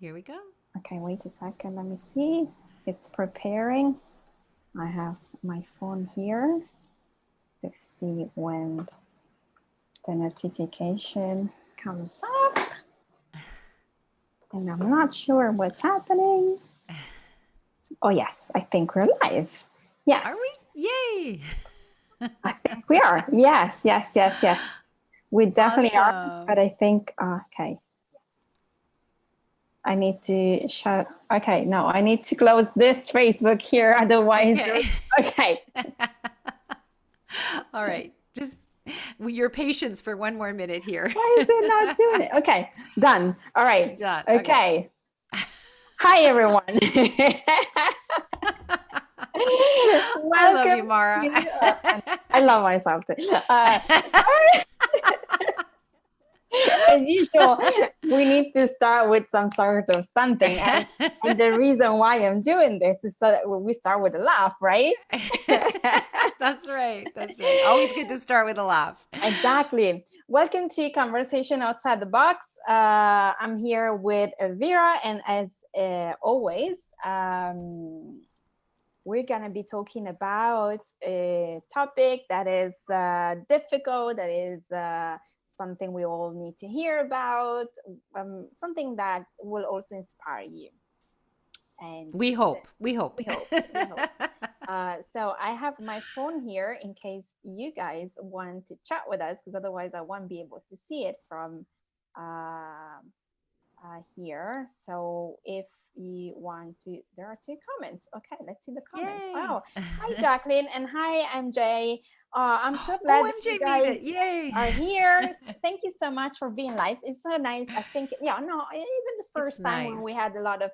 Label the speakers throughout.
Speaker 1: Here we go.
Speaker 2: Okay, wait a second. Let me see. It's preparing. I have my phone here to see when the notification comes up. And I'm not sure what's happening. Oh, yes, I think we're live. Yes,
Speaker 1: Are we? Yay!
Speaker 2: I think we are. Yes, yes, yes, yes. We definitely are. But
Speaker 1: Awesome.
Speaker 2: I think, okay, I need to shut. Okay, no, I need to close this Facebook here. Otherwise,
Speaker 1: Okay.
Speaker 2: okay.
Speaker 1: All right. Just your patience for one more minute here.
Speaker 2: Why is it not doing it? Okay, done. All right.
Speaker 1: Done. Okay.
Speaker 2: Okay. Hi, everyone.
Speaker 1: I love
Speaker 2: Welcome
Speaker 1: you, Mara.
Speaker 2: to, I love myself too. As usual, we need to start with some sort of something. And the reason why I'm doing this is so that we start with a laugh, right?
Speaker 1: That's right. That's right. Always good to start with a laugh.
Speaker 2: Exactly. Welcome to Conversation Outside the Box. I'm here with Elvira, and as always, we're going to be talking about a topic that is difficult, that is something we all need to hear about, something that will also inspire you. And
Speaker 1: We hope. We hope.
Speaker 2: we hope, we hope. So I have my phone here in case you guys want to chat with us, because otherwise I won't be able to see it from uh, here. So if you want to, there are two comments. Okay, let's see the comments.
Speaker 1: Yay.
Speaker 2: Wow. Hi, Jacqueline, and hi, MJ. I'm so
Speaker 1: Oh,
Speaker 2: glad that you
Speaker 1: MJ made
Speaker 2: guys
Speaker 1: it. Yay.
Speaker 2: are here. Thank you so much for being live. It's so nice. I think, yeah, no, even the
Speaker 1: It's
Speaker 2: first time when
Speaker 1: nice.
Speaker 2: we had a lot of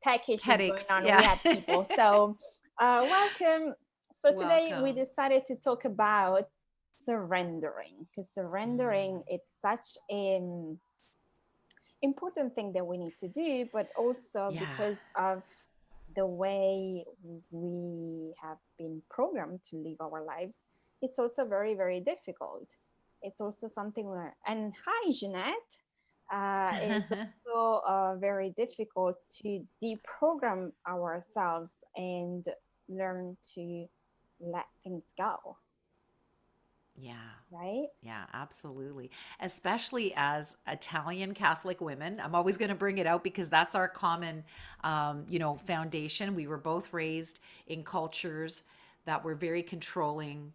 Speaker 2: tech issues going
Speaker 1: Headaches.
Speaker 2: on, we
Speaker 1: Yeah.
Speaker 2: had people. So, welcome. So, today we
Speaker 1: Welcome.
Speaker 2: decided to talk about surrendering, because surrendering,
Speaker 1: Mm.
Speaker 2: it's such an important thing that we need to do, but also
Speaker 1: Yeah.
Speaker 2: because of the way we have been programmed to live our lives, it's also very, very difficult. It's also something where, and hi, Jeanette. It's also very difficult to deprogram ourselves and learn to let things go,
Speaker 1: Yeah.
Speaker 2: right?
Speaker 1: Yeah, absolutely. Especially as Italian Catholic women. I'm always going to bring it out because that's our common, foundation. We were both raised in cultures that were very controlling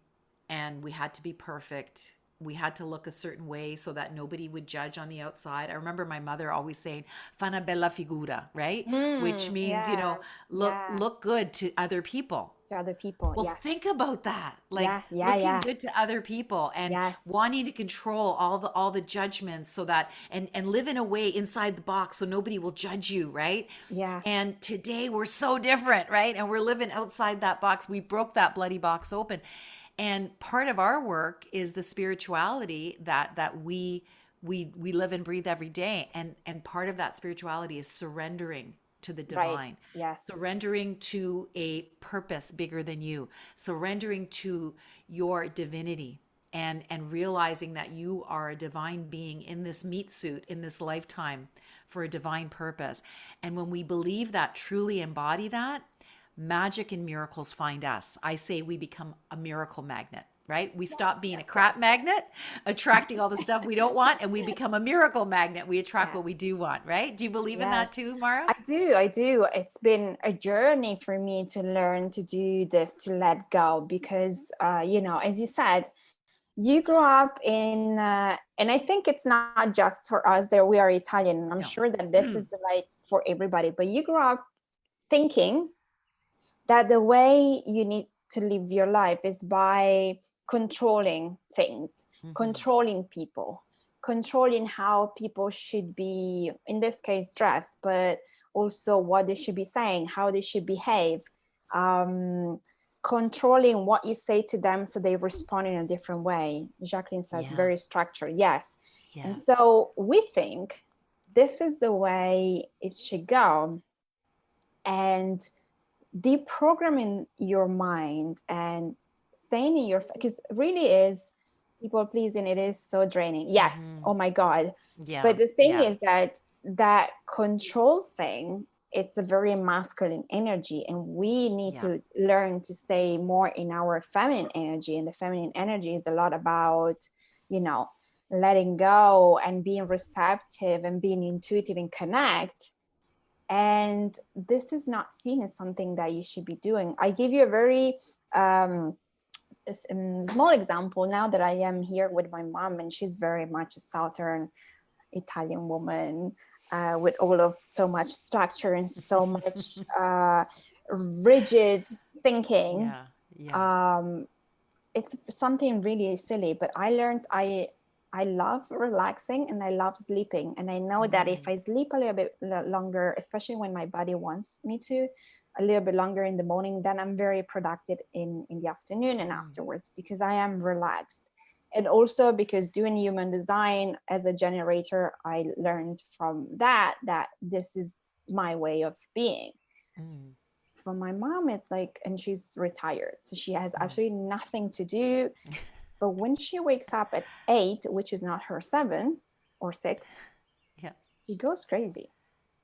Speaker 1: and we had to be perfect. We had to look a certain way so that nobody would judge on the outside. I remember my mother always saying, "Fa una bella figura," right? Which means,
Speaker 2: Yeah, yeah.
Speaker 1: look good to other people.
Speaker 2: To other people,
Speaker 1: Well,
Speaker 2: yes.
Speaker 1: think about that. Like
Speaker 2: Yeah, yeah,
Speaker 1: looking
Speaker 2: yeah.
Speaker 1: good to other people and
Speaker 2: Yes.
Speaker 1: wanting to control all the judgments so that and live in a way inside the box so nobody will judge you, right?
Speaker 2: Yeah.
Speaker 1: And today we're so different, right? And we're living outside that box. We broke that bloody box open. And part of our work is the spirituality that we live and breathe every day. And part of that spirituality is surrendering to the
Speaker 2: Right.
Speaker 1: divine,
Speaker 2: Yes.
Speaker 1: surrendering to a purpose bigger than you, surrendering to your divinity, and realizing that you are a divine being in this meat suit in this lifetime for a divine purpose. And when we believe that, truly embody that, magic and miracles find us. I say we become a miracle magnet, right? We
Speaker 2: Yes.
Speaker 1: stop being a
Speaker 2: Yes. Yes.
Speaker 1: crap magnet, attracting all the stuff we don't want, and we become a miracle magnet. We attract
Speaker 2: Yes.
Speaker 1: what we do want, right? Do you believe in
Speaker 2: Yes.
Speaker 1: that too, Mara?
Speaker 2: I do. I do. It's been a journey for me to learn to do this, to let go, because, as you said, you grew up in, and I think it's not just for us there, we are Italian. And I'm
Speaker 1: No.
Speaker 2: sure that this is like for everybody, but you grew up thinking that the way you need to live your life is by controlling things,
Speaker 1: Hmm.
Speaker 2: controlling people, controlling how people should be, in this case, dressed, but also what they should be saying, how they should behave, um, controlling what you say to them so they respond in a different way. Jacqueline says
Speaker 1: Yeah.
Speaker 2: very structured, yes. And
Speaker 1: Yes.
Speaker 2: so we think this is the way it should go. And deprogramming your mind and staying in your, because really is people pleasing, it is so draining, yes,
Speaker 1: Hmm.
Speaker 2: oh my god.
Speaker 1: Yeah.
Speaker 2: But the thing
Speaker 1: Yeah.
Speaker 2: is that that control thing, it's a very masculine energy, and we need
Speaker 1: Yeah.
Speaker 2: to learn to stay more in our feminine energy. And the feminine energy is a lot about, you know, letting go and being receptive and being intuitive and connect. And this is not seen as something that you should be doing. I give you a very small example. Now that I am here with my mom, and she's very much a southern Italian woman, with all of so much structure and so much rigid thinking.
Speaker 1: Yeah. Yeah.
Speaker 2: Um, it's something really silly, but I learned I love relaxing and I love sleeping, and I know that if
Speaker 1: Mm.
Speaker 2: I sleep a little bit longer, especially when my body wants me to, a little bit longer in the morning, then I'm very productive in the afternoon and
Speaker 1: Mm.
Speaker 2: afterwards, because I am relaxed. And also because doing human design as a generator, I learned from that this is my way of being.
Speaker 1: Mm.
Speaker 2: For my mom, it's like, and she's retired, so she has
Speaker 1: Mm.
Speaker 2: absolutely nothing to do. But when she wakes up at 8, which is not her 7 or 6,
Speaker 1: Yeah.
Speaker 2: she goes crazy.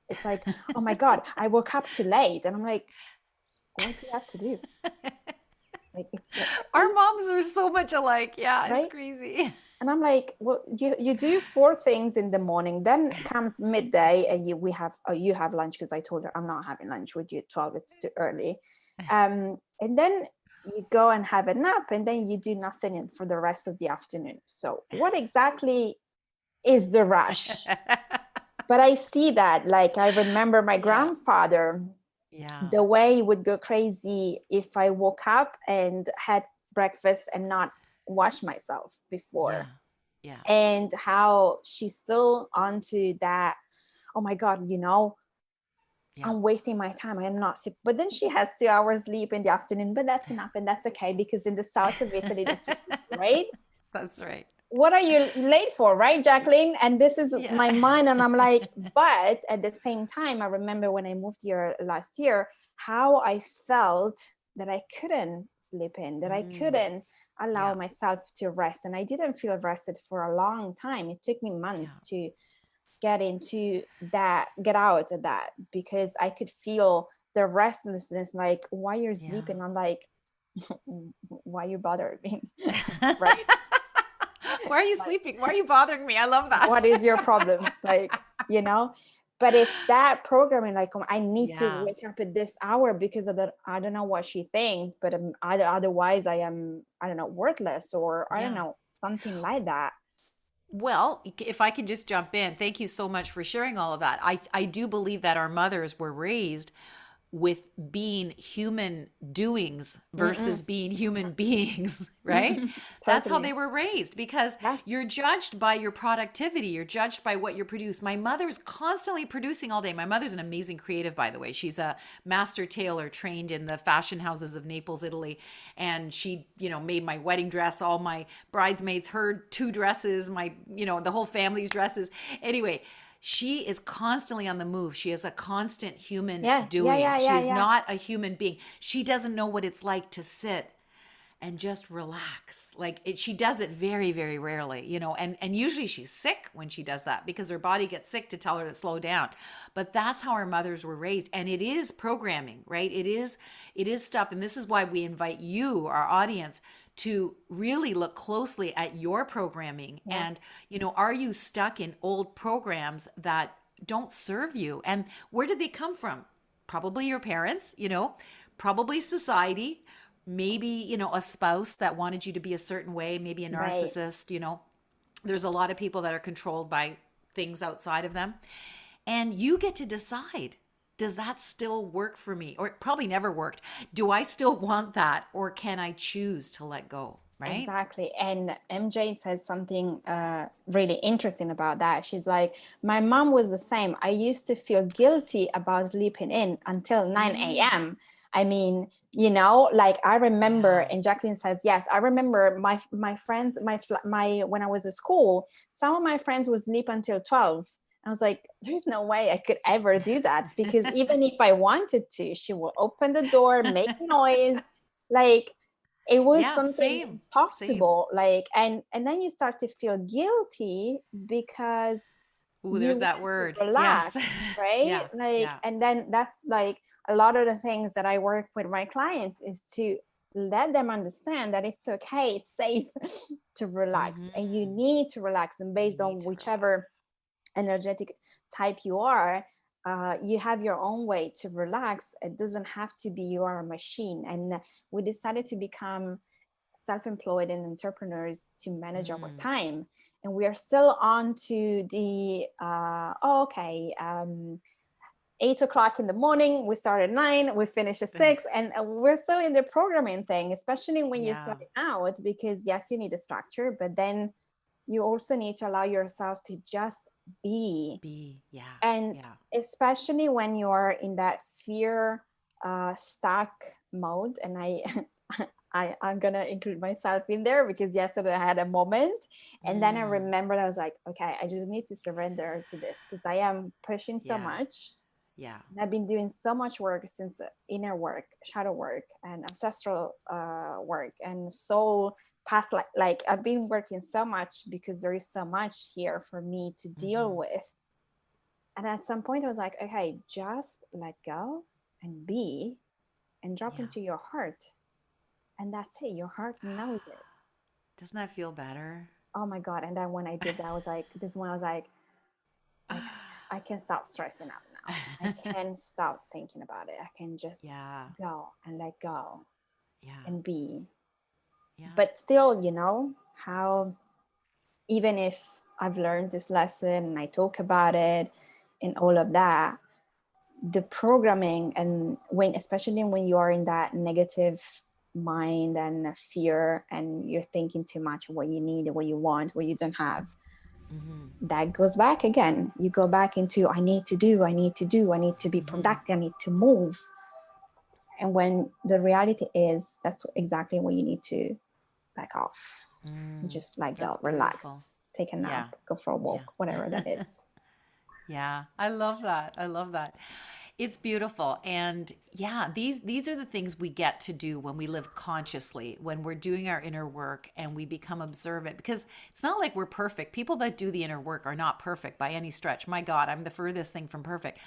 Speaker 2: It's like, oh my God, I woke up too late. And I'm like, what do you have to do? Like, it's like
Speaker 1: Our
Speaker 2: 8,
Speaker 1: moms are so much alike. Yeah, it's
Speaker 2: right?
Speaker 1: crazy.
Speaker 2: And I'm like, well, you do 4 things in the morning, then comes midday, and you have lunch, because I told her I'm not having lunch with you at 12, it's too early. And then you go and have a nap, and then you do nothing for the rest of the afternoon. So what exactly is the rush? But I see that, like, I remember my
Speaker 1: Yeah.
Speaker 2: grandfather,
Speaker 1: Yeah.
Speaker 2: the way he would go crazy if I woke up and had breakfast and not wash myself
Speaker 1: Yeah.
Speaker 2: before,
Speaker 1: Yeah.
Speaker 2: and how she's still onto that. Oh my God,
Speaker 1: Yeah.
Speaker 2: I'm wasting my time, I am not sick. But then she has 2 hours sleep in the afternoon, but that's enough, and that's okay, because in the south of Italy, that's right.
Speaker 1: That's right.
Speaker 2: What are you late for, right, Jacqueline? And this is
Speaker 1: Yeah.
Speaker 2: my mind, and I'm like, but at the same time, I remember when I moved here last year, how I felt that I couldn't sleep in, that I
Speaker 1: Mm.
Speaker 2: couldn't allow
Speaker 1: Yeah.
Speaker 2: myself to rest, and I didn't feel rested for a long time. It took me months
Speaker 1: Yeah.
Speaker 2: to get out of that, because I could feel the restlessness, like, why you're sleeping? I'm like, why you bothering me? Right?
Speaker 1: Why are you
Speaker 2: Like,
Speaker 1: sleeping? Why are you bothering me? I love that.
Speaker 2: what is your problem? Like, you know, but it's that programming, like, I need to
Speaker 1: Yeah.
Speaker 2: wake up at this hour, because of the, I don't know what she thinks, but otherwise I am, I don't know, worthless, or I don't
Speaker 1: Yeah.
Speaker 2: know, something like that.
Speaker 1: Well, if I can just jump in, thank you so much for sharing all of that. I do believe that our mothers were raised with being human doings
Speaker 2: Mm-mm.
Speaker 1: versus being human beings, right? That's how they
Speaker 2: Totally.
Speaker 1: were raised because
Speaker 2: Yeah.
Speaker 1: you're judged by your productivity. You're judged by what you produce. My mother's constantly producing all day. My mother's an amazing creative, by the way. She's a master tailor trained in the fashion houses of Naples, Italy. And she, made my wedding dress, all my bridesmaids, her 2 dresses, the whole family's dresses. Anyway, she is constantly on the move. She is a constant human
Speaker 2: Yeah, yeah,
Speaker 1: doing.
Speaker 2: yeah,
Speaker 1: She
Speaker 2: yeah,
Speaker 1: is
Speaker 2: yeah.
Speaker 1: not a human being. She doesn't know what it's like to sit and just relax. She does it very, very rarely, and usually she's sick when she does that because her body gets sick to tell her to slow down. But that's how our mothers were raised. And it is programming, right? It is stuff. And this is why we invite you, our audience, to really look closely at your programming.
Speaker 2: Yeah.
Speaker 1: And, are you stuck in old programs that don't serve you? And where did they come from? Probably your parents, probably society, maybe, a spouse that wanted you to be a certain way, maybe a
Speaker 2: Right.
Speaker 1: narcissist. There's a lot of people that are controlled by things outside of them. And you get to decide, does that still work for me? Or it probably never worked. Do I still want that? Or can I choose to let go? Right?
Speaker 2: Exactly. And MJ says something really interesting about that. She's like, my mom was the same. I used to feel guilty about sleeping in until 9
Speaker 1: Mm,
Speaker 2: a.m. I mean, like, I remember,
Speaker 1: yeah.
Speaker 2: and Jacqueline says, yes, I remember my friends, my when I was at school, some of my friends would sleep until 12. I was like, there's no way I could ever do that, because even if I wanted to, she will open the door, make noise, like, it was
Speaker 1: Yeah,
Speaker 2: something
Speaker 1: same. Same.
Speaker 2: impossible, like, and then you start to feel guilty because
Speaker 1: Ooh,
Speaker 2: you
Speaker 1: there's
Speaker 2: want
Speaker 1: that
Speaker 2: to
Speaker 1: word.
Speaker 2: relax,
Speaker 1: Yes.
Speaker 2: right?
Speaker 1: Yeah.
Speaker 2: Like,
Speaker 1: Yeah.
Speaker 2: and then that's like a lot of the things that I work with my clients is to let them understand that it's okay, it's safe to relax, and you
Speaker 1: Hmm.
Speaker 2: need to relax. And
Speaker 1: You
Speaker 2: based
Speaker 1: need
Speaker 2: on
Speaker 1: to relax.
Speaker 2: whichever energetic type you are, you have your own way to relax. It doesn't have to be you are a machine. And we decided to become self-employed and entrepreneurs to manage our
Speaker 1: Mm.
Speaker 2: time, and we are still on to the 8 o'clock in the morning, we start at 9, we finish at 6, and we're still in the programming thing, especially when you're
Speaker 1: Yeah.
Speaker 2: starting out, because yes, you need a structure, but then you also need to allow yourself to just be.
Speaker 1: Be. Yeah.
Speaker 2: And
Speaker 1: Yeah.
Speaker 2: especially when you're in that fear stuck mode, and I'm gonna include myself in there, because yesterday I had a moment, and then I
Speaker 1: Mm.
Speaker 2: remembered, I was like, okay, I just need to surrender to this, because I am pushing so
Speaker 1: Yeah.
Speaker 2: much.
Speaker 1: Yeah.
Speaker 2: And I've been doing so much work since inner work, shadow work, and ancestral work, and soul past. Like I've been working so much because there is so much here for me to deal
Speaker 1: Hmm.
Speaker 2: with. And at some point, I was like, okay, just let go and be, and drop
Speaker 1: Yeah.
Speaker 2: into your heart, and that's it. Your heart knows it.
Speaker 1: Doesn't that feel better?
Speaker 2: Oh my god! And then when I did that, I was like, this one, I was like, okay, I can stop stressing out now. I can stop thinking about it. I can just
Speaker 1: Yeah.
Speaker 2: go and let go
Speaker 1: Yeah.
Speaker 2: and be.
Speaker 1: Yeah.
Speaker 2: But still, how, even if I've learned this lesson and I talk about it and all of that, the programming, and when, especially when you are in that negative mind and fear, and you're thinking too much of what you need, what you want, what you don't have,
Speaker 1: Hmm.
Speaker 2: that goes back again. You go back into, I need to do, I need to do, I need to be
Speaker 1: Hmm.
Speaker 2: productive, I need to move. And when the reality is, that's exactly what you need to back off.
Speaker 1: Mm.
Speaker 2: Just let
Speaker 1: That's
Speaker 2: go, relax,
Speaker 1: beautiful.
Speaker 2: take a nap,
Speaker 1: Yeah.
Speaker 2: go for a
Speaker 1: Yeah.
Speaker 2: walk, whatever that is.
Speaker 1: Yeah, I love that. I love that. It's beautiful. And yeah, these are the things we get to do when we live consciously, when we're doing our inner work and we become observant, because it's not like we're perfect. People that do the inner work are not perfect by any stretch. My God, I'm the furthest thing from perfect.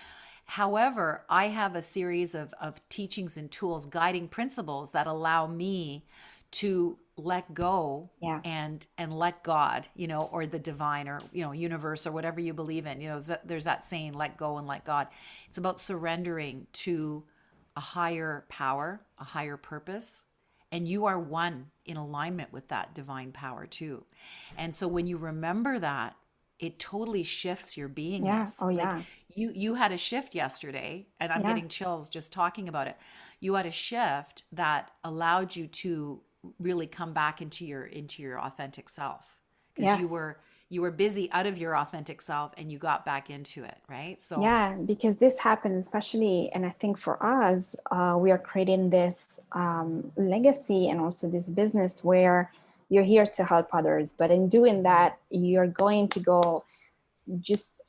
Speaker 1: However, I have a series of teachings and tools, guiding principles that allow me to let go
Speaker 2: Yeah.
Speaker 1: and let God, or the divine, or universe, or whatever you believe in. There's that saying, let go and let God. It's about surrendering to a higher power, a higher purpose, and you are one in alignment with that divine power too. And so when you remember that, it totally shifts your
Speaker 2: Yeah.
Speaker 1: beingness.
Speaker 2: Oh
Speaker 1: Like
Speaker 2: yeah.
Speaker 1: you had a shift yesterday, and I'm
Speaker 2: Yeah.
Speaker 1: getting chills just talking about it. You had a shift that allowed you to really come back into your authentic self, because you
Speaker 2: Yes.
Speaker 1: were you were busy out of your authentic self and you got back into it, right? So,
Speaker 2: Yeah, because this happens, especially, and I think for us, we are creating this legacy and also this business where you're here to help others. But in doing
Speaker 1: mhm,
Speaker 2: that, you're going to go just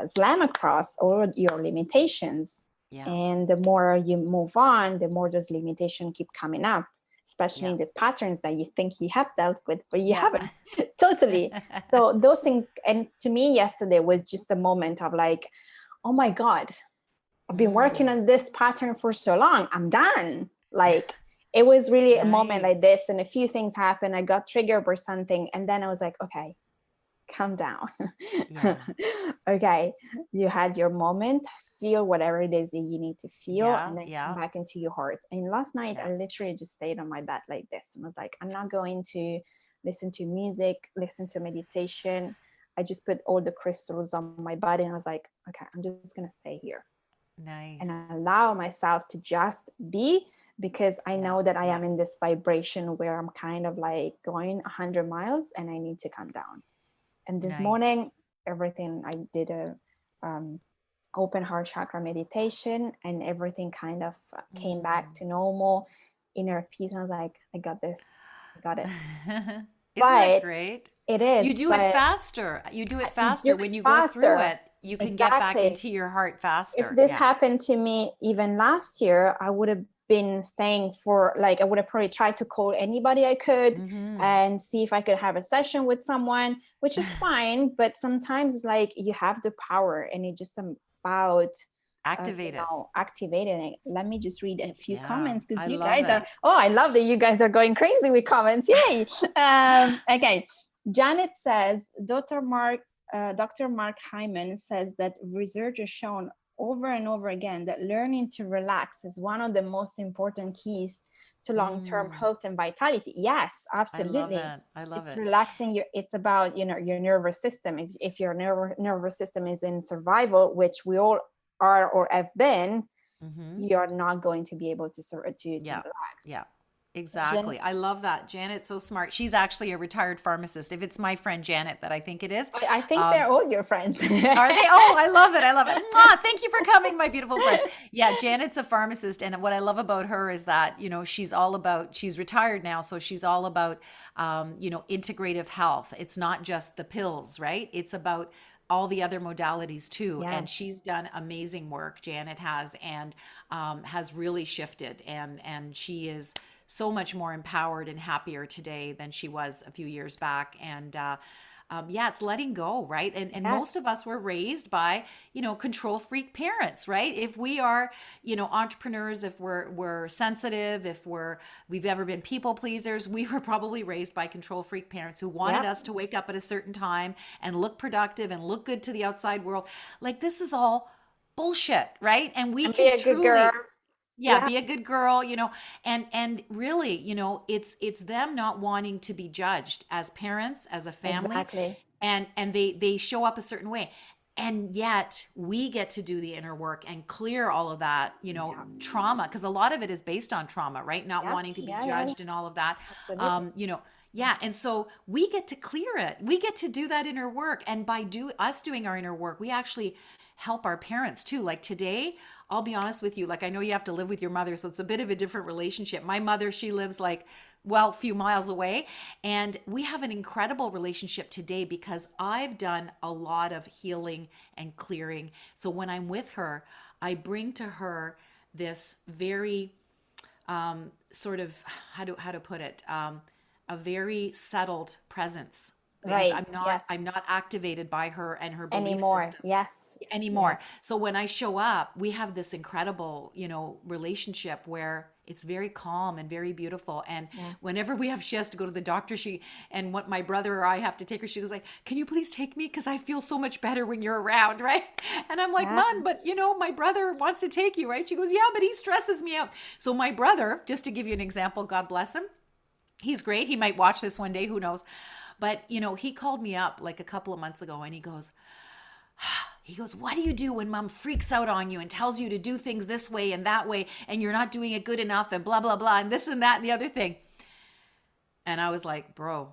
Speaker 2: slam across all your limitations.
Speaker 1: yeah,
Speaker 2: And the more you move on, the more those limitations keep coming up, especially
Speaker 1: yeah,
Speaker 2: in the patterns that you think you have dealt with, but you
Speaker 1: yeah.
Speaker 2: haven't. Totally. So those things, and to me, yesterday was just a moment of like, oh my God, I've been working
Speaker 1: Mm,
Speaker 2: on this pattern for so long. I'm done. Like, it was really a moment like
Speaker 1: nice.
Speaker 2: this, and a few things happened. I got triggered or something. And then I was like, okay, calm down.
Speaker 1: Yeah,
Speaker 2: Okay, you had your moment, feel whatever it is that you need to feel,
Speaker 1: yeah,
Speaker 2: and then come
Speaker 1: yeah,
Speaker 2: back into your heart. And last night,
Speaker 1: yeah,
Speaker 2: I literally just stayed on my bed like this and was like, I'm not going to listen to music, listen to meditation. I just put all the crystals on my body, and I was like, okay, I'm just going to stay here and
Speaker 1: nice.
Speaker 2: allow myself to just be, because I
Speaker 1: Yeah,
Speaker 2: know that I
Speaker 1: yeah,
Speaker 2: am in this vibration where I'm kind of like going 100 miles and I need to come down. And this
Speaker 1: nice.
Speaker 2: morning, everything I did a um, open heart chakra meditation, and everything kind of came back
Speaker 1: Mm.
Speaker 2: to normal, inner peace. And I was like, I got this, I got it.
Speaker 1: Isn't that
Speaker 2: But
Speaker 1: great?
Speaker 2: it
Speaker 1: You
Speaker 2: is,
Speaker 1: do it
Speaker 2: but
Speaker 1: faster. You do it
Speaker 2: you do
Speaker 1: faster.
Speaker 2: it
Speaker 1: When you go through
Speaker 2: faster.
Speaker 1: it, you can get back
Speaker 2: Exactly.
Speaker 1: into your heart
Speaker 2: If
Speaker 1: faster.
Speaker 2: this
Speaker 1: Yeah.
Speaker 2: happened to me even last year, I would have been staying for, like, I would have probably tried to call anybody I could
Speaker 1: Mm-hmm.
Speaker 2: and see if I could have a session with someone, which is fine. But sometimes, like, you have the power, and it's just about
Speaker 1: Activate it.
Speaker 2: activating it. Let me just read a few
Speaker 1: Yeah,
Speaker 2: comments, because
Speaker 1: I
Speaker 2: you
Speaker 1: love
Speaker 2: guys are,
Speaker 1: it.
Speaker 2: oh, I love that you guys are going crazy with comments. Yay. Okay. Janet says, Dr. Mark Hyman says that research has shown over and over again that learning to relax is one of the most important keys to long-term
Speaker 1: Mm,
Speaker 2: health and vitality. Yes,
Speaker 1: I love
Speaker 2: absolutely.
Speaker 1: it. I love
Speaker 2: It's
Speaker 1: it.
Speaker 2: relaxing your, it's about, your nervous system. Is if your nervous system is in survival, which we all are or have been,
Speaker 1: Mm-hmm.
Speaker 2: you're not going to be able to
Speaker 1: Yeah.
Speaker 2: relax.
Speaker 1: Yeah.
Speaker 2: Jen,
Speaker 1: Exactly. I love that. Janet's so smart. She's actually a retired pharmacist. If it's my friend Janet that I think it is,
Speaker 2: I think
Speaker 1: um,
Speaker 2: they're all your friends.
Speaker 1: are they? Oh, I love it. I love it. Mwah, thank you for coming, my beautiful friends. Yeah, Janet's a pharmacist. And what I love about her is that, she's all about, she's retired now. So she's all about, integrative health. It's not just the pills, right? It's about all the other modalities too.
Speaker 2: Yeah.
Speaker 1: And she's done amazing work, Janet has, and has really shifted. And she is so much more empowered and happier today than she was a few years back. And, yeah, it's letting go, right? And
Speaker 2: Yes.
Speaker 1: most of us were raised by, control freak parents, right? If we are, entrepreneurs, if we're sensitive, if we've ever been people pleasers, we were probably raised by control freak parents who wanted
Speaker 2: Yep.
Speaker 1: us to wake up at a certain time and look productive and look good to the outside world. Like, this is all bullshit, right? And we
Speaker 2: And be
Speaker 1: can
Speaker 2: a good girl.
Speaker 1: truly, yeah,
Speaker 2: Yeah,
Speaker 1: be a good girl, and really, it's them not wanting to be judged as parents, as a family,
Speaker 2: exactly.
Speaker 1: and they show up a certain way. And yet we get to do the inner work and clear all of that,
Speaker 2: Yeah.
Speaker 1: trauma, because a lot of it is based on trauma, right? Not
Speaker 2: Yep.
Speaker 1: wanting to be
Speaker 2: Yeah, yeah,
Speaker 1: judged and all of that.
Speaker 2: absolutely.
Speaker 1: Yeah, and so we get to clear it. We get to do that inner work, and by doing our inner work, we actually help our parents too. Like today, I'll be honest with you, like I know you have to live with your mother, so it's a bit of a different relationship. My mother, she lives like, well, a few miles away, and we have an incredible relationship today because I've done a lot of healing and clearing. So when I'm with her, I bring to her this very sort of, how to put it, a very settled presence, because
Speaker 2: Right. Yes.
Speaker 1: I'm not activated by her and her belief
Speaker 2: Anymore.
Speaker 1: system
Speaker 2: Yes.
Speaker 1: anymore.
Speaker 2: Yes.
Speaker 1: So when I show up, we have this incredible, relationship where it's very calm and very beautiful. And
Speaker 2: Yeah.
Speaker 1: whenever she has to go to the doctor, and what my brother or I have to take her, she goes like, "Can you please take me? Because I feel so much better when you're around," right? And I'm like,
Speaker 2: Yeah.
Speaker 1: "Man, but my brother wants to take you, right?" She goes, "Yeah, but he stresses me out." So my brother, just to give you an example, God bless him, he's great. He might watch this one day, who knows? But he called me up like a couple of months ago, and he goes, "What do you do when mom freaks out on you and tells you to do things this way and that way, and you're not doing it good enough, and blah, blah, blah, and this and that and the other thing?" And I was like, "Bro,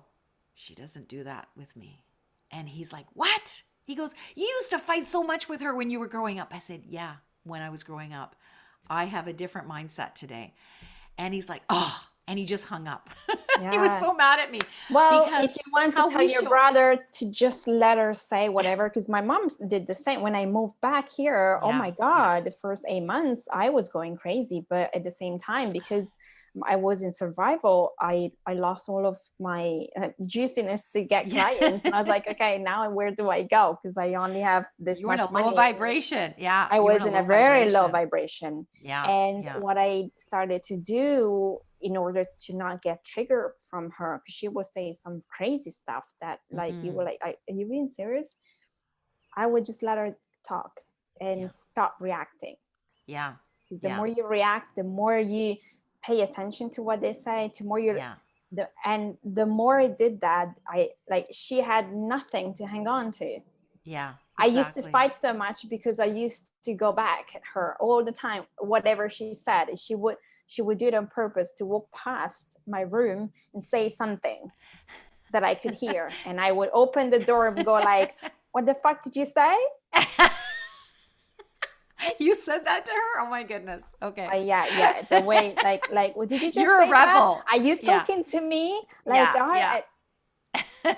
Speaker 1: she doesn't do that with me." And he's like, "What?" He goes, "You used to fight so much with her when you were growing up." I said, "Yeah, when I was growing up. I have a different mindset today." And he's like, "Oh," and he just hung up. He was
Speaker 2: Yeah.
Speaker 1: so mad at me
Speaker 2: Well, if
Speaker 1: because
Speaker 2: you want to
Speaker 1: how
Speaker 2: tell
Speaker 1: we
Speaker 2: your
Speaker 1: show,
Speaker 2: brother to just let her say whatever, because my mom did the same when I moved back here. Oh
Speaker 1: yeah,
Speaker 2: my
Speaker 1: yeah,
Speaker 2: God, the first 8 months I was going crazy, but at the same time, because I was in survival, I lost all of my juiciness to get
Speaker 1: yeah.
Speaker 2: clients, and I was like, okay, now where do I go? Because I only have this
Speaker 1: You were in
Speaker 2: much
Speaker 1: a low
Speaker 2: money.
Speaker 1: vibration. Yeah,
Speaker 2: I
Speaker 1: you were in
Speaker 2: was
Speaker 1: a
Speaker 2: in a
Speaker 1: low
Speaker 2: very low
Speaker 1: vibration.
Speaker 2: vibration.
Speaker 1: Yeah,
Speaker 2: And
Speaker 1: yeah.
Speaker 2: what I started to do in order to not get triggered from her, because she would say some crazy stuff that, like, you were
Speaker 1: Hmm.
Speaker 2: like, are you being serious? I would just let her talk
Speaker 1: Yeah,
Speaker 2: and stop reacting.
Speaker 1: yeah,
Speaker 2: Because the
Speaker 1: yeah,
Speaker 2: more you react, the more you pay attention to what they say, to more you
Speaker 1: yeah,
Speaker 2: the more I did that, I like she had nothing to hang on to.
Speaker 1: yeah,
Speaker 2: I used to
Speaker 1: exactly.
Speaker 2: fight so much because I used to go back at her all the time. Whatever she said, she would do it on purpose to walk past my room and say something that I could hear, and I would open the door and go like, "What the fuck did you say?"
Speaker 1: You said that to her? Oh my goodness. Okay.
Speaker 2: Yeah, yeah. The way, like, what did you just
Speaker 1: You're a
Speaker 2: say that?
Speaker 1: rebel.
Speaker 2: Are you
Speaker 1: Yeah,
Speaker 2: talking to me? Like,
Speaker 1: yeah, yeah.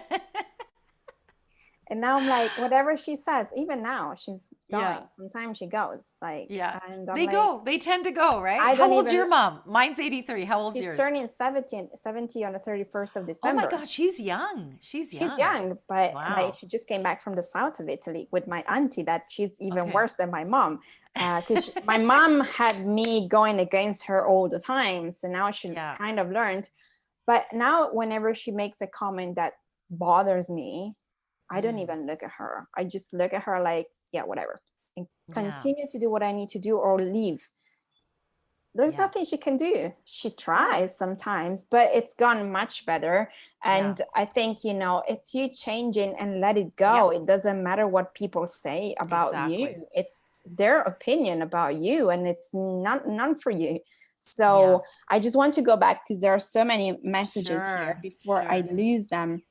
Speaker 2: And now I'm like, whatever she says, even now she's
Speaker 1: Yeah.
Speaker 2: going. Sometimes she goes like,
Speaker 1: Yeah.
Speaker 2: and I'm
Speaker 1: They
Speaker 2: like,
Speaker 1: go. They tend to go, right?
Speaker 2: I
Speaker 1: How
Speaker 2: don't
Speaker 1: old's
Speaker 2: even,
Speaker 1: your mom? Mine's 83. How old's
Speaker 2: she's
Speaker 1: yours?
Speaker 2: turning 70 on the 31st of
Speaker 1: Oh my
Speaker 2: December.
Speaker 1: God, she's young. She's
Speaker 2: She's
Speaker 1: young.
Speaker 2: young, but like
Speaker 1: Wow.
Speaker 2: she just came back from the south of Italy with my auntie that she's even
Speaker 1: Okay.
Speaker 2: worse than my mom. Because my mom had me going against her all the time. So now she
Speaker 1: Yeah.
Speaker 2: kind of learned. But now, whenever she makes a comment that bothers me, I don't
Speaker 1: Mm.
Speaker 2: even look at her. I just look at her like, yeah, whatever, and
Speaker 1: Yeah.
Speaker 2: continue to do what I need to do or leave. There's
Speaker 1: Yeah.
Speaker 2: nothing she can do. She
Speaker 1: Yeah.
Speaker 2: tries sometimes, but it's gone much better.
Speaker 1: Yeah.
Speaker 2: And I think, it's you changing and let it
Speaker 1: Yep.
Speaker 2: go. It doesn't matter what people say about
Speaker 1: Exactly.
Speaker 2: you. It's their opinion about you, and it's not none for you.
Speaker 1: Yeah.
Speaker 2: So I just want to go back because there are so many messages here
Speaker 1: Sure.
Speaker 2: before I
Speaker 1: Sure.
Speaker 2: lose them.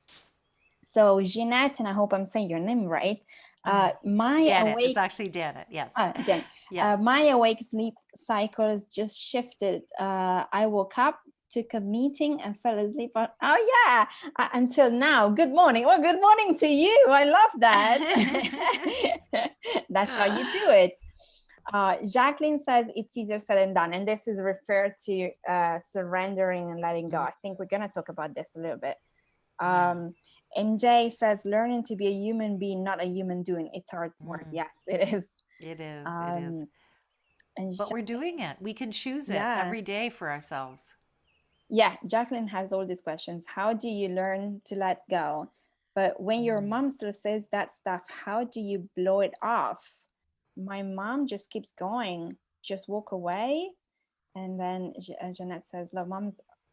Speaker 2: So Jeanette, and I hope I'm saying your name right. My
Speaker 1: Janet. It's
Speaker 2: awake
Speaker 1: actually Janet. Yes.
Speaker 2: Jen,
Speaker 1: Yeah.
Speaker 2: my awake sleep cycles just shifted. I woke up, took a meeting, and fell asleep. Oh yeah, until now. Good morning. Well, good morning to you. I love that. That's how you do it. Jacqueline says it's easier said than done, and this is referred to surrendering and letting go.
Speaker 1: Mm,
Speaker 2: I think we're gonna talk about this a little bit.
Speaker 1: yeah.
Speaker 2: Um, MJ says learning to be a human being, not a human doing. It's hard work.
Speaker 1: Mm,
Speaker 2: Yes, it is.
Speaker 1: it is. It is.
Speaker 2: Um, and
Speaker 1: But we're doing it. We can choose it
Speaker 2: yeah,
Speaker 1: every day for ourselves.
Speaker 2: yeah. Jacqueline has all these questions. How do you learn to let go? But when your
Speaker 1: Mm,
Speaker 2: mom still says that stuff, how do you blow it off? My mom just keeps going. Just walk away. And then Jeanette says, "Love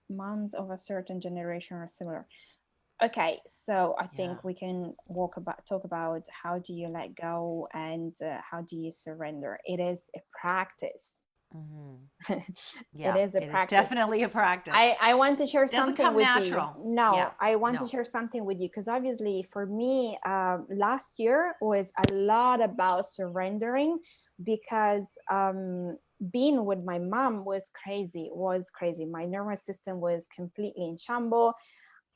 Speaker 2: moms of a certain generation are similar." Okay, so I
Speaker 1: yeah.
Speaker 2: think we can talk about how do you let go and how do you surrender. It is a practice.
Speaker 1: Hmm.
Speaker 2: It
Speaker 1: Yeah.
Speaker 2: is a
Speaker 1: It is
Speaker 2: practice.
Speaker 1: definitely a practice.
Speaker 2: I want to share
Speaker 1: It doesn't
Speaker 2: something
Speaker 1: come
Speaker 2: with you.
Speaker 1: natural. Yeah.
Speaker 2: No, I want to
Speaker 1: No.
Speaker 2: share something with you because obviously for me, last year was a lot about surrendering because being with my mom was crazy. My nervous system was completely in shambles.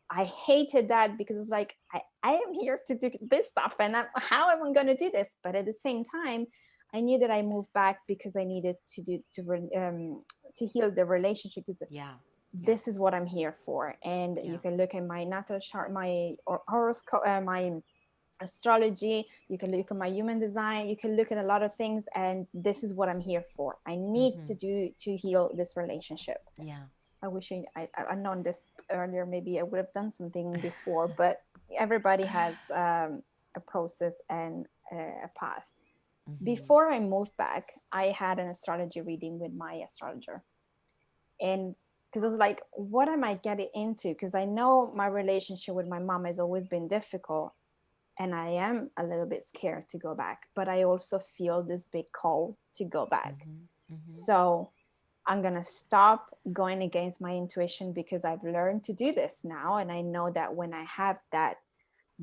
Speaker 2: I hated that because it's like I am here to do this stuff, and how am I going to do this? But at the same time, I knew that I moved back because I needed to heal the relationship because
Speaker 1: Yeah. Yeah.
Speaker 2: this is what I'm here for. And you
Speaker 1: Yeah.
Speaker 2: can look at my natal chart, my horoscope, my astrology. You can look at my human design. You can look at a lot of things, and this is what I'm here for. I need
Speaker 1: Hmm.
Speaker 2: to do to heal this relationship.
Speaker 1: Yeah.
Speaker 2: I wish I known this earlier. Maybe I would have done something before, but everybody has a process and a path.
Speaker 1: Hmm.
Speaker 2: Before I moved back, I had an astrology reading with my astrologer. And because I was like, what am I getting into? Because I know my relationship with my mom has always been difficult. And I am a little bit scared to go back, but I also feel this big call to go back.
Speaker 1: Hmm. Hmm.
Speaker 2: So I'm going to stop going against my intuition because I've learned to do this now. And I know that when I have that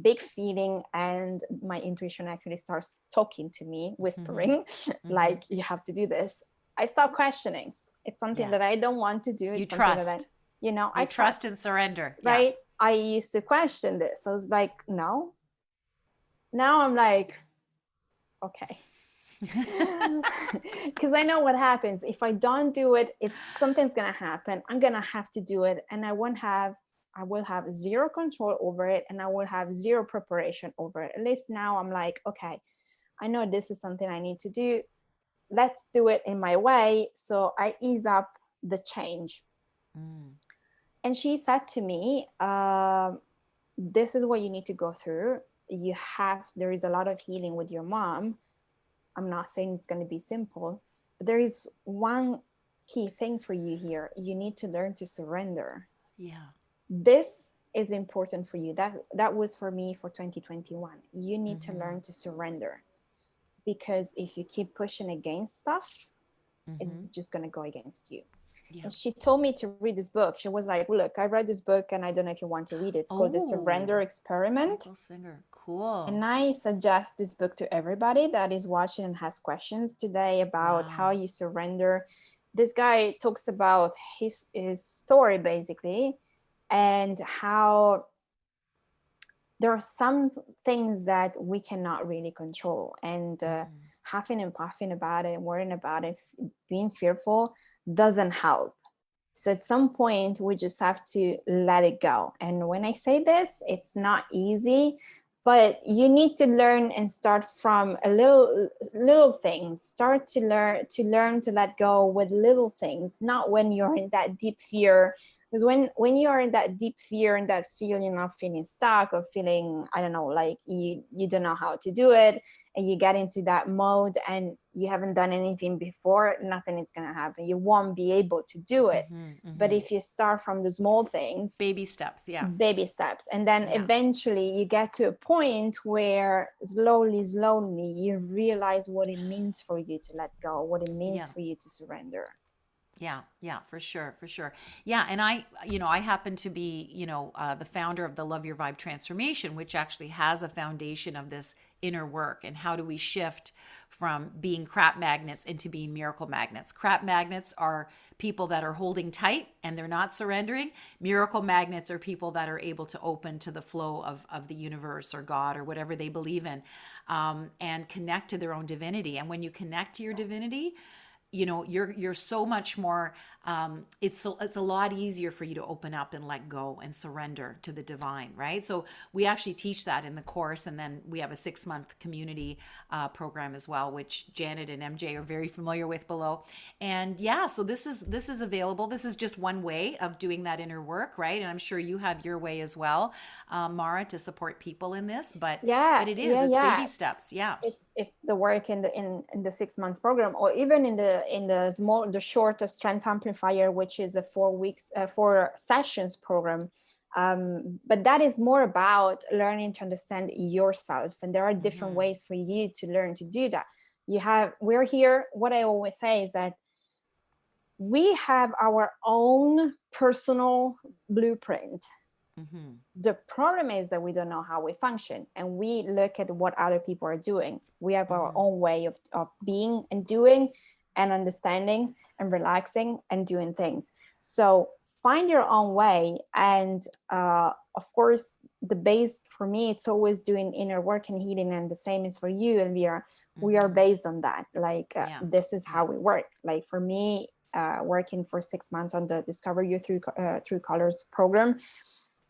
Speaker 2: big feeling and my intuition actually starts talking to me,
Speaker 1: Hmm.
Speaker 2: whispering,
Speaker 1: Hmm.
Speaker 2: like, you have to do this, I stop questioning. It's something
Speaker 1: Yeah.
Speaker 2: that I don't want to do.
Speaker 1: You
Speaker 2: It's something that
Speaker 1: trust.
Speaker 2: I
Speaker 1: You
Speaker 2: trust,
Speaker 1: trust and surrender. Yeah.
Speaker 2: right? I used to question this. I was like, no. Now I'm like, okay. Because I know what happens if I don't do it. It's something's gonna happen. I'm gonna have to do it, and I will have zero control over it, and I will have zero preparation over it. At least now I'm like, okay, I know this is something I need to do. Let's do it in my way. So I ease up the change.
Speaker 1: Mm.
Speaker 2: And she said to me, this is what you need to go through. There is a lot of healing with your mom. I'm not saying it's going to be simple, but there is one key thing for you here. You need to learn to surrender.
Speaker 1: Yeah.
Speaker 2: This is important for you. That was for me for 2021. You need to
Speaker 1: Hmm.
Speaker 2: learn to surrender because if you keep pushing against stuff, it's
Speaker 1: Hmm.
Speaker 2: just going to go against you.
Speaker 1: Yeah.
Speaker 2: And she told me to read this book. She was like, look, I read this book and I don't know if you want to read it. It's called The Surrender
Speaker 1: Oh,
Speaker 2: Experiment.
Speaker 1: Michael Singer. Cool.
Speaker 2: And I suggest this book to everybody that is watching and has questions today about how
Speaker 1: Wow.
Speaker 2: you surrender. This guy talks about his story basically, and how there are some things that we cannot really control, and huffing and puffing about it, worrying about it, being fearful doesn't help. So at some point, we just have to let it go. And when I say this, it's not easy, but you need to learn and start from a little things. Start to learn to let go with little things, not when you're in that deep fear. Because when you are in that deep fear and that feeling of feeling stuck or feeling, I don't know, like you don't know how to do it, and you get into that mode and you haven't done anything before, nothing is going to happen. You won't be able to do it. But if you start from the small things,
Speaker 1: Baby steps. Yeah.
Speaker 2: baby steps, and then
Speaker 1: Yeah.
Speaker 2: eventually you get to a point where slowly you realize what it means for you to let go, what it means
Speaker 1: Yeah.
Speaker 2: for you to surrender.
Speaker 1: Yeah, yeah, for sure, for sure. Yeah, and I happen to be, the founder of the Love Your Vibe Transformation, which actually has a foundation of this inner work. And how do we shift from being crap magnets into being miracle magnets? Crap magnets are people that are holding tight and they're not surrendering. Miracle magnets are people that are able to open to the flow of the universe or God or whatever they believe in, and connect to their own divinity. And when you connect to your divinity, you're so much more, it's a lot easier for you to open up and let go and surrender to the divine, right? So we actually teach that in the course, and then we have a 6-month community program as well, which Janet and MJ are very familiar with below. And yeah, so this is available. This is just one way of doing that inner work, right? And I'm sure you have your way as well, Mara, to support people in this, but
Speaker 2: Yeah,
Speaker 1: it's
Speaker 2: yeah.
Speaker 1: baby steps. Yeah.
Speaker 2: It's the work in the 6 months program, or even in the short strength amplifier, which is a 4 weeks 4 sessions program. But that is more about learning to understand yourself, and there are different ways for you to learn to do that. We're here, what I always say is that we have our own personal blueprint. The problem is that we don't know how we function, and we look at what other people are doing. We have our own way of being and doing and understanding and relaxing and doing things. So find your own way. And of course, the base for me, it's always doing inner work and healing. And the same is for you, Elvira. We are based on that. Like,
Speaker 1: Yeah.
Speaker 2: this is how
Speaker 1: Yeah.
Speaker 2: we work. Like for me, working for 6 months on the Discover You Through Colors program,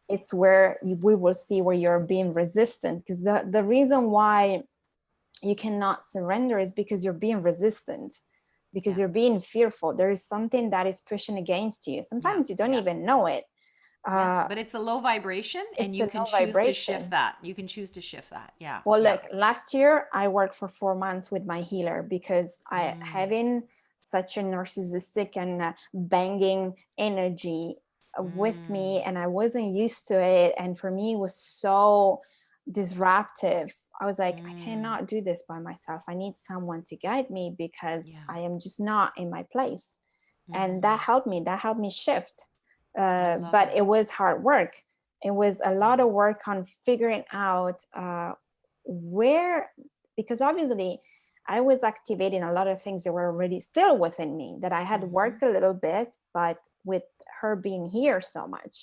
Speaker 2: it's where we will see where you're being resistant, because the reason why you cannot surrender is because you're being resistant, because you're being fearful. There is something that is pushing against you. Sometimes you don't even know it.
Speaker 1: Yeah, but it's a low vibration, and
Speaker 2: It's
Speaker 1: you
Speaker 2: a
Speaker 1: can
Speaker 2: low
Speaker 1: choose to shift
Speaker 2: vibration.
Speaker 1: that. You can choose to shift that. Yeah.
Speaker 2: Well,
Speaker 1: Yeah.
Speaker 2: look, last year I worked for 4 months with my healer because I having such a narcissistic and banging energy with me, and I wasn't used to it. And for me, it was so disruptive. I was like, I cannot do this by myself. I need someone to guide me because
Speaker 1: Yeah.
Speaker 2: I am just not in my place. And that helped me. That helped me shift.
Speaker 1: I love
Speaker 2: But it
Speaker 1: that.
Speaker 2: was hard work. It was a lot of work on figuring out where, because obviously I was activating a lot of things that were already still within me that I had worked a little bit, but with her being here so much,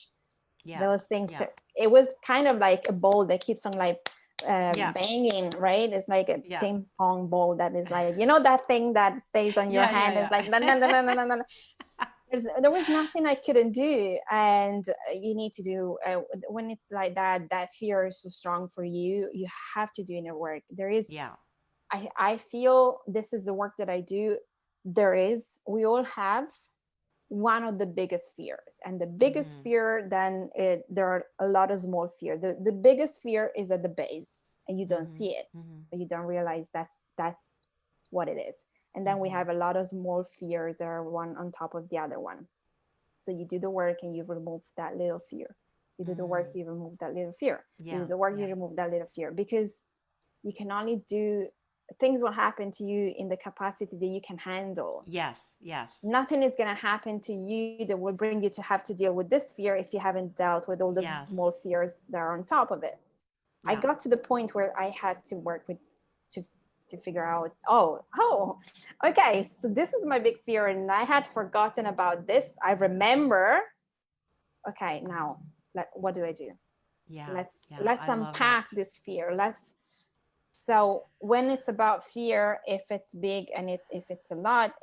Speaker 1: Yeah.
Speaker 2: those things,
Speaker 1: Yeah.
Speaker 2: it was kind of like a ball that keeps on like
Speaker 1: Yeah.
Speaker 2: banging, right? It's like a
Speaker 1: Yeah.
Speaker 2: ping pong ball that is like, that thing that stays on your
Speaker 1: Yeah.
Speaker 2: hand. It's like, no, no, no, no, no, no, no. There was nothing I couldn't do. And you need to do, when it's like that fear is so strong for you, you have to do inner work. There is,
Speaker 1: Yeah.
Speaker 2: I feel this is the work that I do. We all have one of the biggest fears, and the biggest fear, then there are a lot of small fear. The biggest fear is at the base, and you don't see it, but you don't realize that's what it is. And then we have a lot of small fears that are one on top of the other one. So you do the work and you remove that little fear. You do the work, you remove that little fear. You
Speaker 1: Yeah.
Speaker 2: do the work,
Speaker 1: Yeah.
Speaker 2: you remove that little fear, because you can only do, things will happen to you in the capacity that you can handle.
Speaker 1: Yes. Yes.
Speaker 2: Nothing is going to happen to you that will bring you to have to deal with this fear if you haven't dealt with all the
Speaker 1: Yes.
Speaker 2: small fears that are on top of it. I
Speaker 1: Yeah.
Speaker 2: got to the point where I had to work with to to figure out, okay, so this is my big fear and I had forgotten about this. I remember, okay, now what do I do?
Speaker 1: Yeah. Yeah.
Speaker 2: Let's
Speaker 1: I love
Speaker 2: unpack
Speaker 1: it.
Speaker 2: this fear. Let's So when it's about fear, if it's big and if it's a lot,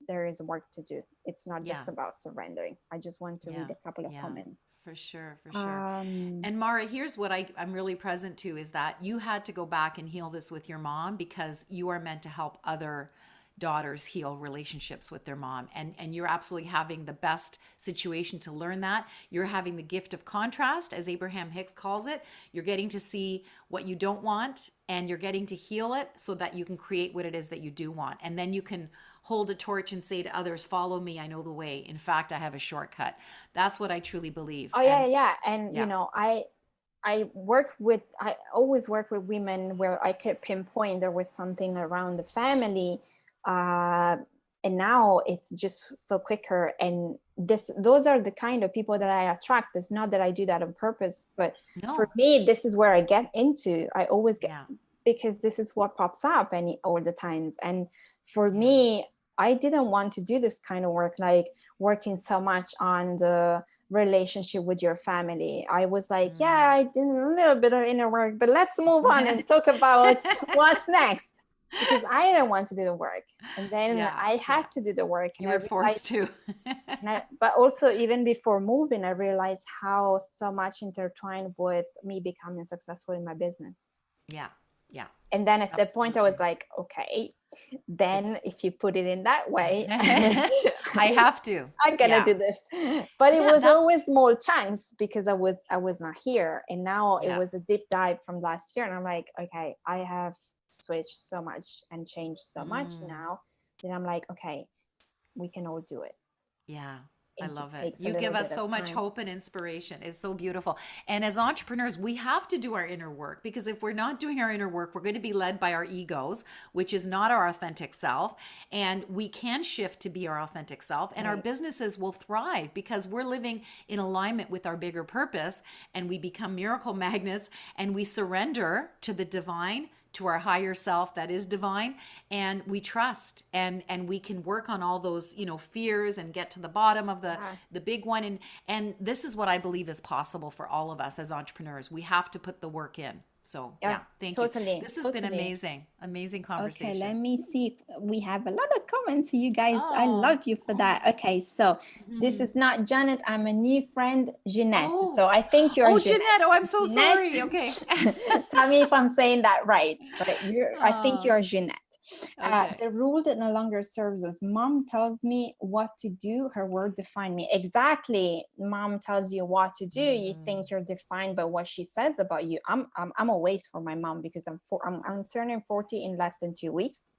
Speaker 2: there is work to do. It's not
Speaker 1: Yeah.
Speaker 2: just about surrendering. I just want to
Speaker 1: Yeah.
Speaker 2: read a couple of
Speaker 1: Yeah.
Speaker 2: comments.
Speaker 1: For sure. For sure.
Speaker 2: Um,
Speaker 1: And Mara, here's what I'm really present to is that you had to go back and heal this with your mom because you are meant to help other daughters heal relationships with their mom. And you're absolutely having the best situation to learn that. You're having the gift of contrast, as Abraham Hicks calls it. You're getting to see what you don't want and you're getting to heal it so that you can create what it is that you do want. And then you can hold a torch and say to others, follow me, I know the way. In fact, I have a shortcut. That's what I truly believe.
Speaker 2: oh yeah,
Speaker 1: And
Speaker 2: yeah, and
Speaker 1: yeah.
Speaker 2: I always work with women where I could pinpoint there was something around the family, uh, and now it's just so quicker. And those are the kind of people that I attract. It's not that I do that on purpose, but for
Speaker 1: No.
Speaker 2: me, this is where I get into. I always get,
Speaker 1: Yeah.
Speaker 2: because this is what pops up all the times. And for
Speaker 1: Yeah.
Speaker 2: me, I didn't want to do this kind of work, like working so much on the relationship with your family. I was like, yeah,
Speaker 1: Mm.
Speaker 2: I did a little bit of inner work, but let's move on and talk about what's next, because I didn't want to do the work. And then
Speaker 1: Yeah.
Speaker 2: I
Speaker 1: Yeah.
Speaker 2: had to do the work, and
Speaker 1: You
Speaker 2: I
Speaker 1: were
Speaker 2: realized,
Speaker 1: forced to.
Speaker 2: but also even before moving, I realized how so much intertwined with me becoming successful in my business.
Speaker 1: Yeah. Yeah.
Speaker 2: And then at that point I was
Speaker 1: Absolutely.
Speaker 2: like, okay, then
Speaker 1: It's
Speaker 2: if you put it in that way,
Speaker 1: I have to.
Speaker 2: I'm gonna
Speaker 1: Yeah.
Speaker 2: do this. But it
Speaker 1: Yeah,
Speaker 2: was
Speaker 1: that's
Speaker 2: always small chunks because I was not here. And now it
Speaker 1: yeah.
Speaker 2: was a deep dive from last year. And I'm like, okay, I have switched so much and changed so much
Speaker 1: Mm.
Speaker 2: now that I'm like, okay, we can all do it.
Speaker 1: Yeah, I
Speaker 2: It just
Speaker 1: love it.
Speaker 2: takes a
Speaker 1: You
Speaker 2: little
Speaker 1: give
Speaker 2: bit
Speaker 1: us
Speaker 2: of
Speaker 1: so much
Speaker 2: time.
Speaker 1: hope and inspiration. It's so beautiful. And as entrepreneurs, we have to do our inner work because if we're not doing our inner work, we're going to be led by our egos, which is not our authentic self. And we can shift to be our authentic self, and our
Speaker 2: Right.
Speaker 1: businesses will thrive because we're living in alignment with our bigger purpose and we become miracle magnets and we surrender to the divine, to our higher self that is divine, and we trust and we can work on all those fears and get to the bottom of
Speaker 2: Yeah.
Speaker 1: the big one. And this is what I believe is possible for all of us as entrepreneurs. We have to put the work in. So
Speaker 2: Yeah.
Speaker 1: yeah, thank you.
Speaker 2: Totally.
Speaker 1: This has been
Speaker 2: Totally.
Speaker 1: amazing
Speaker 2: Okay,
Speaker 1: conversation.
Speaker 2: let me see. We have a lot of comments, you guys. I
Speaker 1: Oh,
Speaker 2: love you for that.
Speaker 1: oh.
Speaker 2: Okay, so this
Speaker 1: Mhm.
Speaker 2: is not Janet. I'm a new friend, Jeanette.
Speaker 1: Oh,
Speaker 2: So I think you're
Speaker 1: oh,
Speaker 2: Jeanette.
Speaker 1: Jeanette. Oh, I'm so
Speaker 2: Jeanette,
Speaker 1: sorry. Okay.
Speaker 2: tell me if I'm saying that right. Right, I think
Speaker 1: Oh,
Speaker 2: you're Jeanette.
Speaker 1: okay.
Speaker 2: The rule that no longer serves us. Mom tells me what to do. Her word define me. Exactly. Mom tells you what to do. You
Speaker 1: Mm.
Speaker 2: think you're defined by what she says about you. I'm a waste for my mom because I'm turning 40 in less than 2 weeks.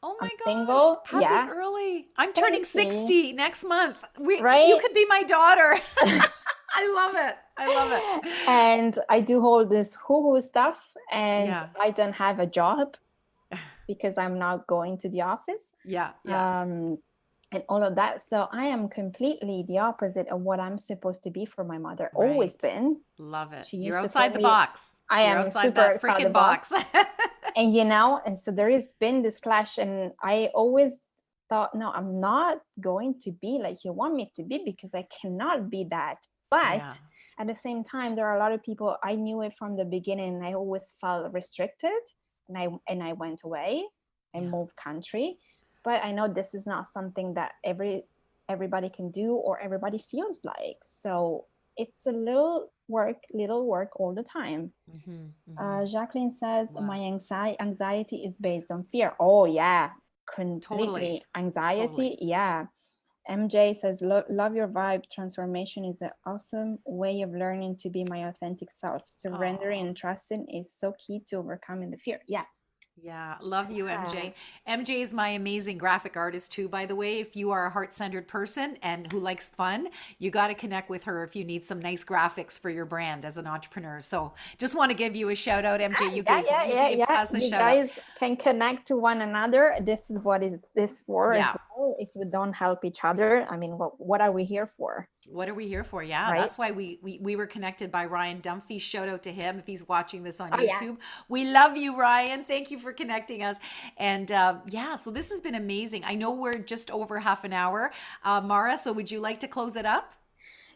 Speaker 1: Oh
Speaker 2: I'm
Speaker 1: my gosh.
Speaker 2: single.
Speaker 1: Happy
Speaker 2: Yeah.
Speaker 1: early. I'm turning
Speaker 2: Thank you.
Speaker 1: 60 next month. You
Speaker 2: Right.
Speaker 1: could be my daughter. I love it. I love it.
Speaker 2: And I do all this hoo stuff, and
Speaker 1: Yeah.
Speaker 2: I don't have a job because I'm not going to the office.
Speaker 1: Yeah. Yeah.
Speaker 2: Um, and all of that. So I am completely the opposite of what I'm supposed to be for my mother. Always
Speaker 1: Right.
Speaker 2: been.
Speaker 1: Love it.
Speaker 2: She
Speaker 1: You're
Speaker 2: used to tell
Speaker 1: outside the
Speaker 2: me
Speaker 1: box.
Speaker 2: I
Speaker 1: You're
Speaker 2: am
Speaker 1: outside
Speaker 2: super
Speaker 1: that
Speaker 2: outside the
Speaker 1: freaking
Speaker 2: box.
Speaker 1: box.
Speaker 2: And so there has been this clash, and I always thought, no, I'm not going to be like you want me to be because I cannot be that. But
Speaker 1: Yeah.
Speaker 2: at the same time, there are a lot of people, I knew it from the beginning, and I always felt restricted, and I went away and
Speaker 1: Yeah.
Speaker 2: moved country. But I know this is not something that everybody can do or everybody feels like. So it's a little work all the time.
Speaker 1: Hmm. Hmm.
Speaker 2: Jacqueline says,
Speaker 1: Wow.
Speaker 2: my anxiety is based on fear. Oh, yeah,
Speaker 1: Totally.
Speaker 2: completely.
Speaker 1: Totally.
Speaker 2: Anxiety, yeah. MJ says, love your vibe. Transformation is an awesome way of learning to be my authentic self. Surrendering
Speaker 1: Oh.
Speaker 2: and trusting is so key to overcoming the fear. Yeah.
Speaker 1: Yeah, love you,
Speaker 2: Yeah.
Speaker 1: MJ. MJ is my amazing graphic artist too, by the way. If you are a heart-centered person and who likes fun, you got to connect with her if you need some nice graphics for your brand as an entrepreneur. So, just want to give you a shout out, MJ.
Speaker 2: Ah, yeah, yeah,
Speaker 1: You
Speaker 2: yeah,
Speaker 1: gave
Speaker 2: yeah.
Speaker 1: us a
Speaker 2: You
Speaker 1: shout out.
Speaker 2: guys can connect to one another. This is what is this for as
Speaker 1: Yeah.
Speaker 2: well. If we don't help each other, I mean, what are we here for?
Speaker 1: What are we here for? Yeah,
Speaker 2: Right?
Speaker 1: that's why we were connected by Ryan Dunphy. Shout out to him if he's watching this on
Speaker 2: Oh, yeah.
Speaker 1: YouTube. We love you, Ryan. Thank you for connecting us. And yeah, so this has been amazing. I know we're just over half an hour, Mara. So would you like to close it up?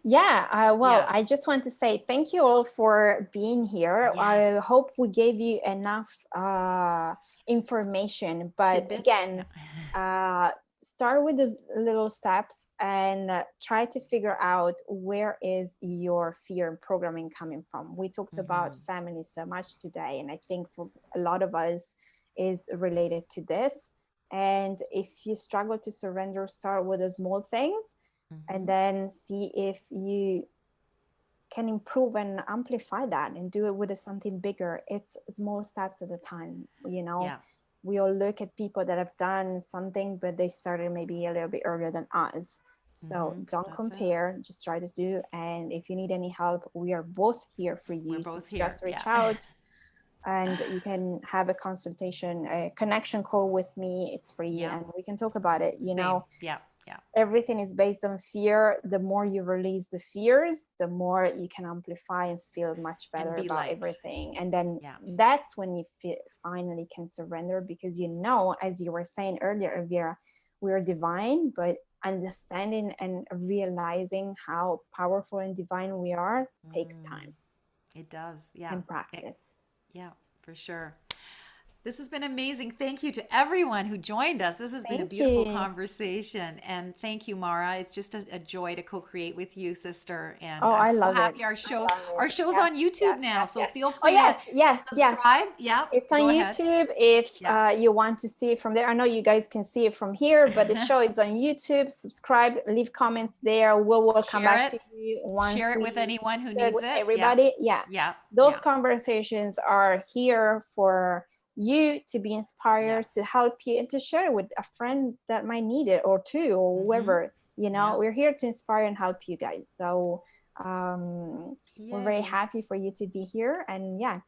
Speaker 2: Yeah, well,
Speaker 1: Yeah.
Speaker 2: I just want to say thank you all for being here. I
Speaker 1: Yes.
Speaker 2: hope we gave you enough information. But
Speaker 1: Tidbits. Yeah.
Speaker 2: again, uh, start with those little steps and try to figure out where is your fear and programming coming from. We talked about
Speaker 1: Hmm.
Speaker 2: family so much today, and I think for a lot of us is related to this. And if you struggle to surrender, start with the small things and
Speaker 1: Hmm.
Speaker 2: then see if you can improve and amplify that and do it with something bigger. It's small steps at a time, you know.
Speaker 1: Yeah.
Speaker 2: We all look at people that have done something but they started maybe a little bit earlier than us, so
Speaker 1: Hmm.
Speaker 2: don't
Speaker 1: That's it.
Speaker 2: compare, just try to do. And if you need any help, we are both here for
Speaker 1: We're
Speaker 2: you, so
Speaker 1: both here.
Speaker 2: just reach
Speaker 1: Yeah.
Speaker 2: out and you can have a consultation, a connection call with me. It's free
Speaker 1: Yeah.
Speaker 2: and we can talk about it, you
Speaker 1: Same.
Speaker 2: know.
Speaker 1: Yeah. Yeah.
Speaker 2: Everything is based on fear. The more you release the fears, the more you can amplify and feel much
Speaker 1: And
Speaker 2: better
Speaker 1: be
Speaker 2: about
Speaker 1: light.
Speaker 2: everything. And then
Speaker 1: Yeah.
Speaker 2: that's when you finally can surrender, because you know, as you were saying earlier, Elvira, we're divine, but understanding and realizing how powerful and divine we are takes
Speaker 1: Mm,
Speaker 2: time
Speaker 1: it does. Yeah.
Speaker 2: and practice.
Speaker 1: Yeah, for sure. This has been amazing. Thank you to everyone who joined us. This has been a
Speaker 2: Thank
Speaker 1: beautiful
Speaker 2: you.
Speaker 1: conversation. And thank you, Mara. It's just a joy to co-create with you, sister. And
Speaker 2: Oh,
Speaker 1: I'm
Speaker 2: I
Speaker 1: so
Speaker 2: love it.
Speaker 1: happy our
Speaker 2: I
Speaker 1: show
Speaker 2: love it.
Speaker 1: our show's
Speaker 2: Yes,
Speaker 1: on YouTube
Speaker 2: yes,
Speaker 1: now.
Speaker 2: yes,
Speaker 1: So
Speaker 2: yes.
Speaker 1: feel
Speaker 2: Oh,
Speaker 1: free to
Speaker 2: yes, yes, yes.
Speaker 1: subscribe. Yeah,
Speaker 2: It's on
Speaker 1: go ahead.
Speaker 2: YouTube if
Speaker 1: Yeah.
Speaker 2: you want to see it from there. I know you guys can see it from here, but the show is on YouTube. Subscribe, leave comments there. We'll come
Speaker 1: Share
Speaker 2: back
Speaker 1: it.
Speaker 2: to you once
Speaker 1: Share it with
Speaker 2: we
Speaker 1: anyone who
Speaker 2: share it
Speaker 1: needs
Speaker 2: with
Speaker 1: it. Yeah.
Speaker 2: everybody. Yeah,
Speaker 1: Yeah.
Speaker 2: those
Speaker 1: Yeah.
Speaker 2: conversations are here for you to be inspired, to
Speaker 1: Yes.
Speaker 2: help you, and to share with a friend that might need it, or two, or
Speaker 1: Mm-hmm.
Speaker 2: whoever. You know,
Speaker 1: Yeah.
Speaker 2: we're here to inspire and help you guys. So we're very
Speaker 1: Yay.
Speaker 2: happy for you to be here. And yeah,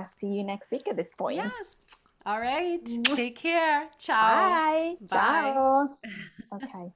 Speaker 2: see you next week at this point.
Speaker 1: Yes. All right. Take care. Ciao.
Speaker 2: Bye.
Speaker 1: Bye.
Speaker 2: Ciao. Okay.